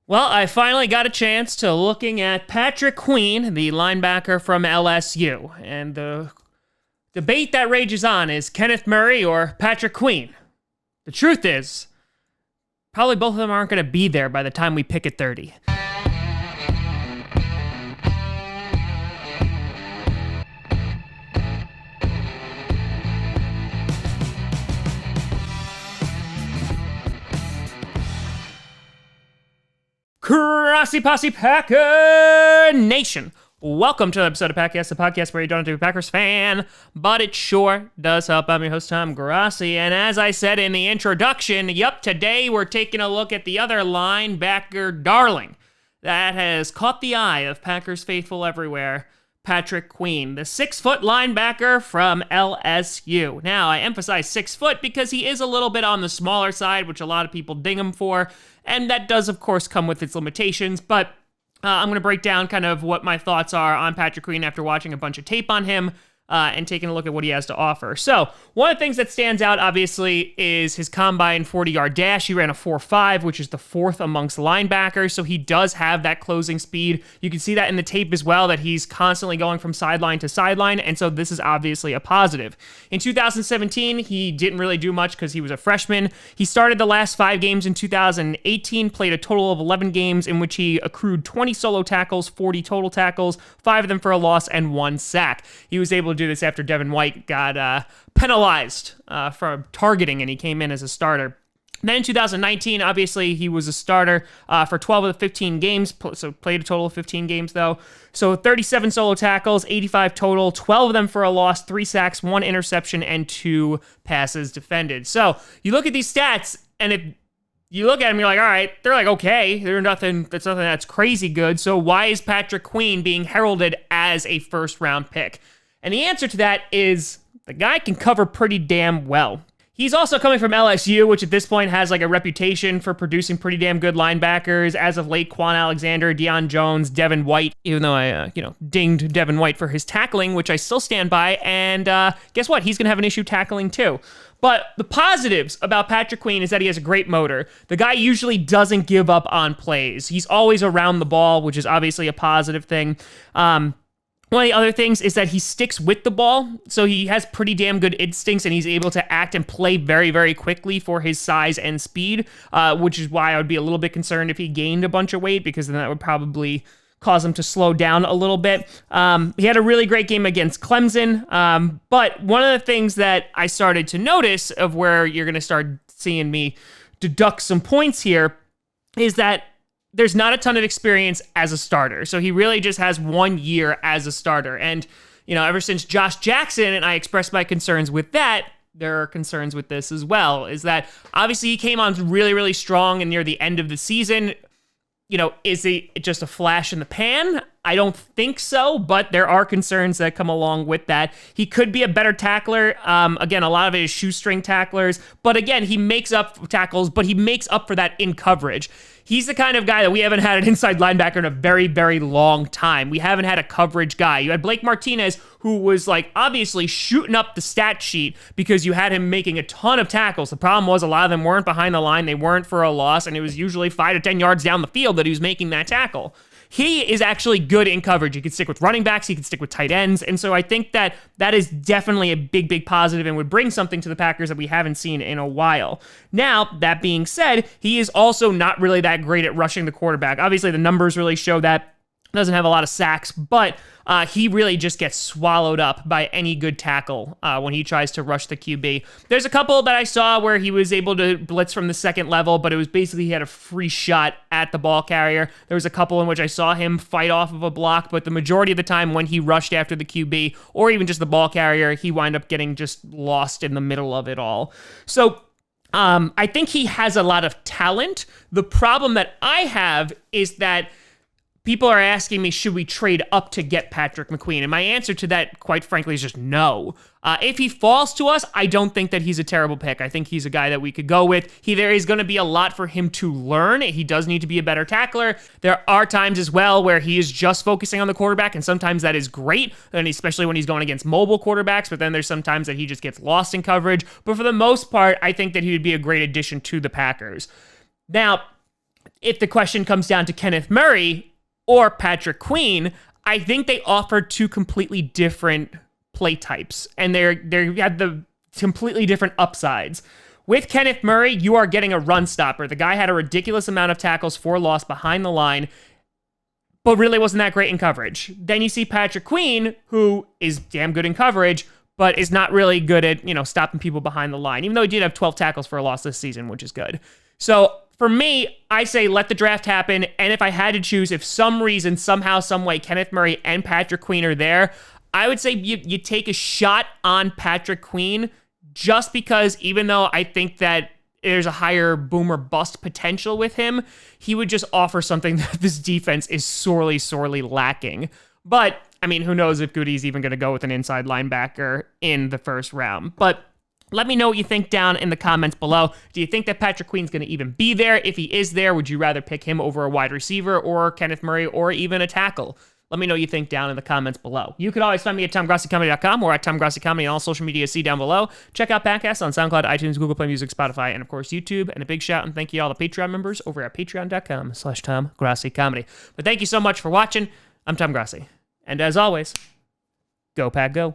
Well, I finally got a chance to looking at Patrick Queen, the linebacker from LSU, and the debate that rages on is Kenneth Murray or Patrick Queen. The truth is, probably both of them aren't going to be there by the time we pick at 30. Grossi Posse Packer Nation. Welcome to an episode of Packast, the podcast where you don't have to be a Packers fan, but it sure does help. I'm your host, Tom Grossi, and as I said in the introduction, today we're taking a look at the other linebacker darling that has caught the eye of Packers faithful everywhere, Patrick Queen, the 6-foot linebacker from LSU. Now, I emphasize 6 foot because he is a little bit on the smaller side, which a lot of people ding him for, and that does, of course, come with its limitations, but I'm going to break down kind of what my thoughts are on Patrick Queen after watching a bunch of tape on him and taking a look at what he has to offer. So, one of the things that stands out, obviously, is his combine 40-yard dash. He ran a 4.5, which is the fourth amongst linebackers, so he does have that closing speed. You can see that in the tape as well, that he's constantly going from sideline to sideline, and so this is obviously a positive. In 2017, he didn't really do much because he was a freshman. He started the last 5 games in 2018, played a total of 11 games in which he accrued 20 solo tackles, 40 total tackles, 5 of them for a loss, and 1 sack. He was able to do this after Devin White got penalized for targeting, and he came in as a starter. Then in 2019, obviously, he was a starter for 12 of the 15 games, so played a total of 15 games, though. So 37 solo tackles, 85 total, 12 of them for a loss, 3 sacks, 1 interception, and 2 passes defended. So you look at these stats, and if you look at them, you're like, all right, they're like, okay, there's nothing that's crazy good, so why is Patrick Queen being heralded as a first-round pick? And the answer to that is the guy can cover pretty damn well. He's also coming from LSU, which at this point has like a reputation for producing pretty damn good linebackers. As of late, Quan Alexander, Deion Jones, Devin White, even though I, dinged Devin White for his tackling, which I still stand by. And guess what? He's going to have an issue tackling too. But the positives about Patrick Queen is that he has a great motor. The guy usually doesn't give up on plays. He's always around the ball, which is obviously a positive thing. One of the other things is that he sticks with the ball, so he has pretty damn good instincts, and he's able to act and play very, very quickly for his size and speed, which is why I would be a little bit concerned if he gained a bunch of weight, because then that would probably cause him to slow down a little bit. He had a really great game against Clemson, but one of the things that I started to notice of where you're going to start seeing me deduct some points here is that there's not a ton of experience as a starter. So he really just has 1 year as a starter. And, ever since Josh Jackson, and I expressed my concerns with that, there are concerns with this as well, is that obviously he came on really, really strong and near the end of the season. Is he just a flash in the pan? I don't think so, but there are concerns that come along with that. He could be a better tackler. Again, a lot of it is shoestring tacklers, but again, he makes up for tackles, but he makes up for that in coverage. He's the kind of guy that we haven't had an inside linebacker in a very, very long time. We haven't had a coverage guy. You had Blake Martinez, who was obviously shooting up the stat sheet because you had him making a ton of tackles. The problem was a lot of them weren't behind the line. They weren't for a loss, and it was usually 5 to 10 yards down the field that he was making that tackle. He is actually good in coverage. He can stick with running backs. He can stick with tight ends. And so I think that is definitely a big, big positive and would bring something to the Packers that we haven't seen in a while. Now, that being said, he is also not really that great at rushing the quarterback. Obviously, the numbers really show that. Doesn't have a lot of sacks, but he really just gets swallowed up by any good tackle when he tries to rush the QB. There's a couple that I saw where he was able to blitz from the second level, but it was basically he had a free shot at the ball carrier. There was a couple in which I saw him fight off of a block, but the majority of the time when he rushed after the QB or even just the ball carrier, he wound up getting just lost in the middle of it all. So I think he has a lot of talent. The problem that I have is that people are asking me, should we trade up to get Patrick McQueen? And my answer to that, quite frankly, is just no. If he falls to us, I don't think that he's a terrible pick. I think he's a guy that we could go with. There is going to be a lot for him to learn. He does need to be a better tackler. There are times as well where he is just focusing on the quarterback, and sometimes that is great, and especially when he's going against mobile quarterbacks, but then there's sometimes that he just gets lost in coverage. But for the most part, I think that he would be a great addition to the Packers. Now, if the question comes down to Kenneth Murray or Patrick Queen, I think they offer two completely different play types, and they have the completely different upsides. With Kenneth Murray, you are getting a run stopper. The guy had a ridiculous amount of tackles for loss behind the line, but really wasn't that great in coverage. Then you see Patrick Queen, who is damn good in coverage, but is not really good at, stopping people behind the line, even though he did have 12 tackles for a loss this season, which is good. So for me, I say let the draft happen, and if I had to choose, if some reason, somehow, some way, Kenneth Murray and Patrick Queen are there, I would say you take a shot on Patrick Queen, just because even though I think that there's a higher boom or bust potential with him, he would just offer something that this defense is sorely, sorely lacking. But, I mean, who knows if Goody's even going to go with an inside linebacker in the first round. But let me know what you think down in the comments below. Do you think that Patrick Queen's going to even be there? If he is there, would you rather pick him over a wide receiver or Kenneth Murray or even a tackle? Let me know what you think down in the comments below. You can always find me at TomGrossiComedy.com or at TomGrossiComedy on all social media. See down below. Check out Packast on SoundCloud, iTunes, Google Play Music, Spotify, and of course YouTube. And a big shout and thank you to all the Patreon members over at patreon.com/TomGrossiComedy. But thank you so much for watching. I'm Tom Grossi. And as always, go Pack Go.